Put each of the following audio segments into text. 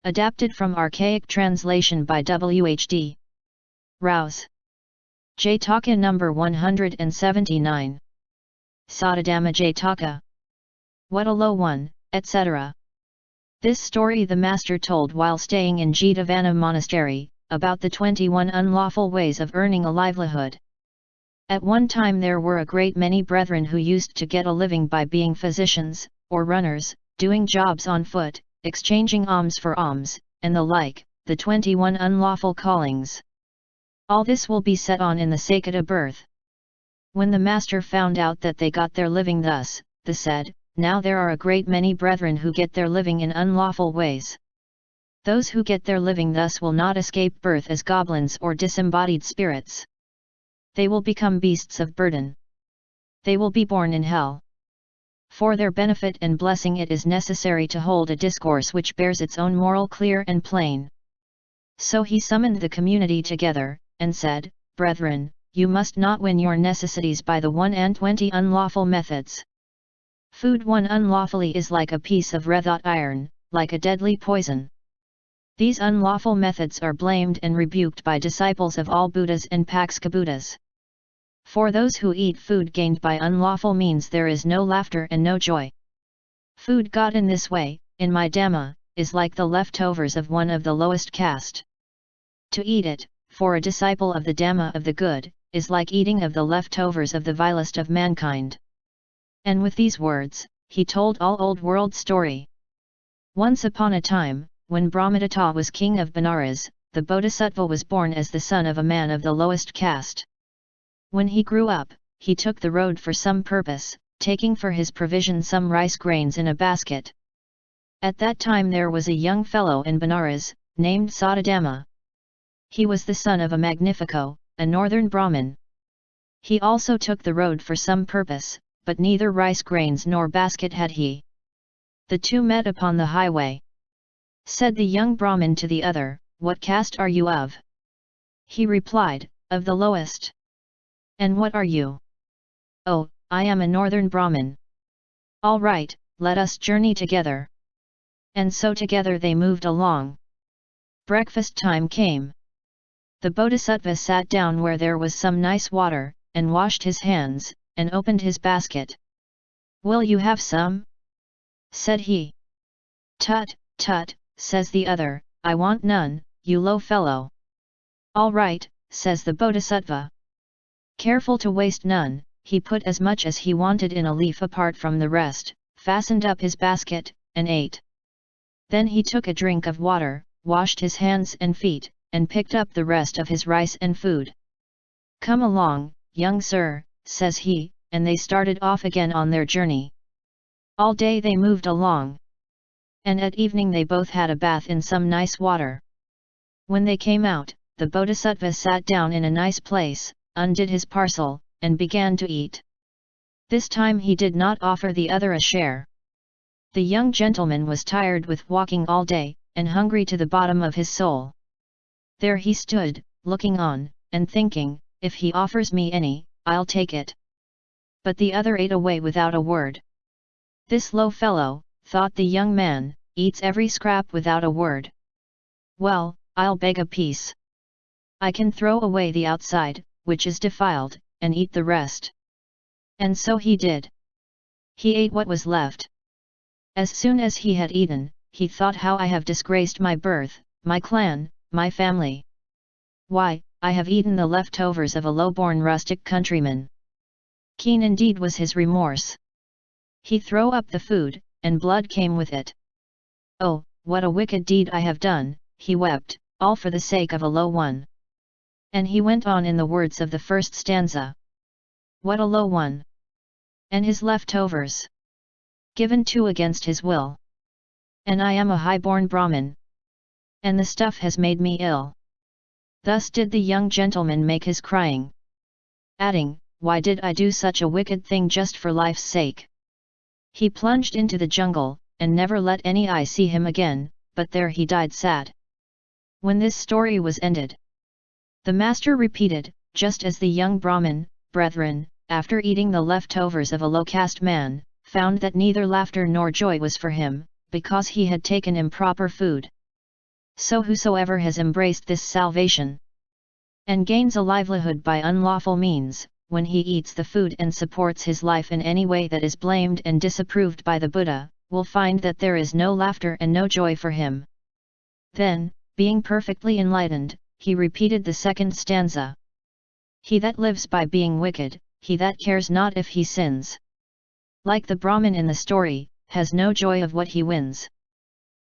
Adapted from archaic translation by W.H.D. Rhys. JATAKA number 179. Sattadhamma JATAKA. What a low one, etc. This story the master told while staying in Jetavana monastery, about the 21 unlawful ways of earning a livelihood. At one time there were a great many brethren who used to get a living by being physicians, or runners, doing jobs on foot, exchanging alms for alms, and the like, the 21 unlawful callings. All this will be set on in the saketa birth. When the master found out that they got their living thus, the said, now there are a great many brethren who get their living in unlawful ways. Those who get their living thus will not escape birth as goblins or disembodied spirits. They will become beasts of burden. They will be born in hell. For their benefit and blessing it is necessary to hold a discourse which bears its own moral clear and plain. So he summoned the community together, and said, Brethren, you must not win your necessities by the 21 unlawful methods. Food won unlawfully is like a piece of redhot iron, like a deadly poison. These unlawful methods are blamed and rebuked by disciples of all Buddhas and pacceka-buddhas. For those who eat food gained by unlawful means there is no laughter and no joy. Food got in this way, in my dhamma, is like the leftovers of one of the lowest caste. To eat it, for a disciple of the dhamma of the good, is like eating of the leftovers of the vilest of mankind. And with these words, he told all old world story. Once upon a time, when Brahmadatta was king of Benares, the Bodhisattva was born as the son of a man of the lowest caste. When he grew up, he took the road for some purpose, taking for his provision some rice grains in a basket. At that time there was a young fellow in Benares, named Sattadhamma. He was the son of a Magnifico, a northern Brahmin. He also took the road for some purpose, but neither rice grains nor basket had he. The two met upon the highway. Said the young Brahmin to the other, What caste are you of? He replied, Of the lowest. And what are you? Oh, I am a northern Brahmin. All right, let us journey together. And so together they moved along. Breakfast time came. The Bodhisattva sat down where there was some nice water, and washed his hands, and opened his basket. Will you have some? Said he. Tut, tut, says the other, I want none, you low fellow. All right, says the Bodhisattva. Careful to waste none, he put as much as he wanted in a leaf apart from the rest, fastened up his basket, and ate. Then he took a drink of water, washed his hands and feet, and picked up the rest of his rice and food. Come along, young sir, says he, and they started off again on their journey. All day they moved along. And at evening they both had a bath in some nice water. When they came out, the Bodhisattva sat down in a nice place, undid his parcel, and began to eat. This time he did not offer the other a share. The young gentleman was tired with walking all day, and hungry to the bottom of his soul. There he stood, looking on, and thinking, if he offers me any, I'll take it. But the other ate away without a word. This low fellow, thought the young man, eats every scrap without a word. Well, I'll beg a piece. I can throw away the outside, which is defiled, and eat the rest. And so he did. He ate what was left. As soon as he had eaten, he thought how I have disgraced my birth, my clan, my family. Why, I have eaten the leftovers of a low-born rustic countryman. Keen indeed was his remorse. He threw up the food, and blood came with it. Oh, what a wicked deed I have done, he wept, all for the sake of a low one. And he went on in the words of the first stanza. What a low one! And his leftovers! Given to against his will. And I am a high-born Brahmin. And the stuff has made me ill. Thus did the young gentleman make his crying. Adding, why did I do such a wicked thing just for life's sake? He plunged into the jungle, and never let any eye see him again, but there he died sad. When this story was ended, the master repeated, just as the young Brahmin, brethren, after eating the leftovers of a low-caste man, found that neither laughter nor joy was for him, because he had taken improper food. So whosoever has embraced this salvation, and gains a livelihood by unlawful means, when he eats the food and supports his life in any way that is blamed and disapproved by the Buddha, will find that there is no laughter and no joy for him. Then, being perfectly enlightened, he repeated the second stanza. He that lives by being wicked, he that cares not if he sins, like the Brahmin in the story, has no joy of what he wins.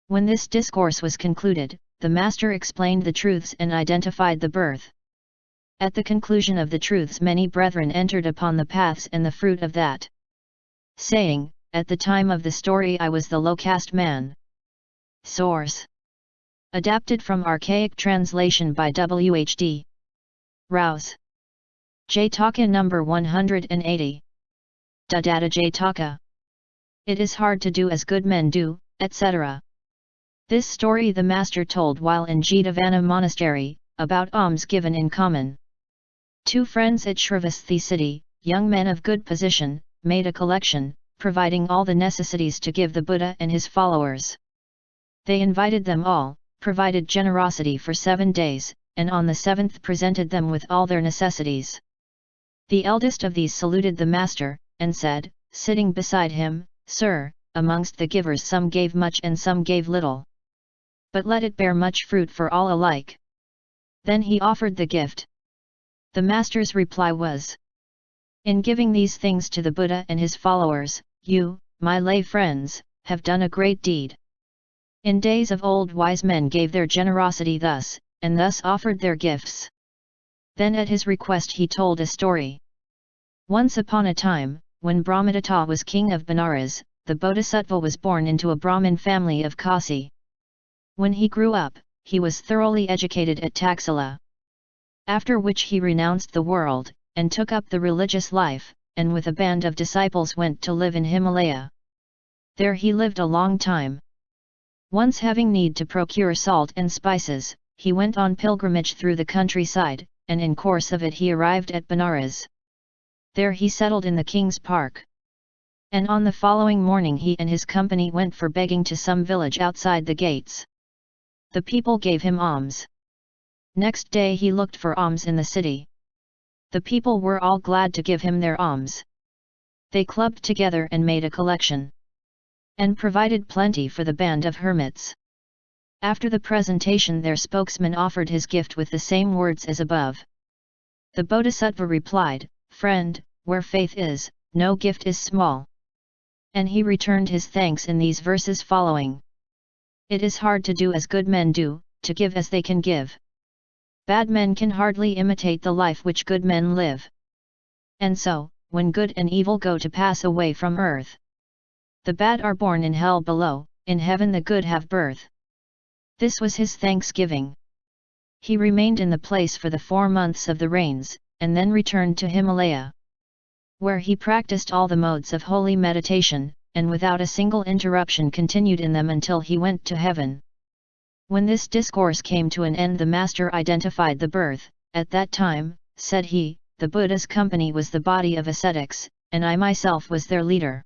When this discourse was concluded, the master explained the truths and identified the birth. At the conclusion of the truths many brethren entered upon the paths and the fruit of that saying, at the time of the story I was the low caste man. Source: adapted from archaic translation by Whd. Rhys. JATAKA number 180. JATAKA. It is hard to do as good men do, etc. This story the master told while in Jetavana monastery, about alms given in common. Two friends at Shrivasthi city, young men of good position, made a collection, providing all the necessities to give the Buddha and his followers. They invited them all, provided generosity for 7 days, and on the 7th presented them with all their necessities. The eldest of these saluted the master, and said, sitting beside him, "Sir, amongst the givers some gave much and some gave little. But let it bear much fruit for all alike." Then he offered the gift. The master's reply was, "In giving these things to the Buddha and his followers, you, my lay friends, have done a great deed. In days of old wise men gave their generosity thus, and thus offered their gifts." Then at his request he told a story. Once upon a time, when Brahmadatta was king of Benares, the Bodhisattva was born into a Brahmin family of Kasi. When he grew up, he was thoroughly educated at Taxila. After which he renounced the world, and took up the religious life, and with a band of disciples went to live in Himalaya. There he lived a long time. Once having need to procure salt and spices, he went on pilgrimage through the countryside, and in course of it he arrived at Benares. There he settled in the king's park. And on the following morning he and his company went for begging to some village outside the gates. The people gave him alms. Next day he looked for alms in the city. The people were all glad to give him their alms. They clubbed together and made a collection, and provided plenty for the band of hermits. After the presentation their spokesman offered his gift with the same words as above. The Bodhisattva replied, "Friend, where faith is, no gift is small." And he returned his thanks in these verses following. It is hard to do as good men do, to give as they can give. Bad men can hardly imitate the life which good men live. And so, when good and evil go to pass away from earth, the bad are born in hell below, in heaven the good have birth. This was his thanksgiving. He remained in the place for the 4 months of the rains, and then returned to Himalaya, where he practiced all the modes of holy meditation, and without a single interruption continued in them until he went to heaven. When this discourse came to an end the master identified the birth. At that time, said he, the Buddha's company was the body of ascetics, and I myself was their leader.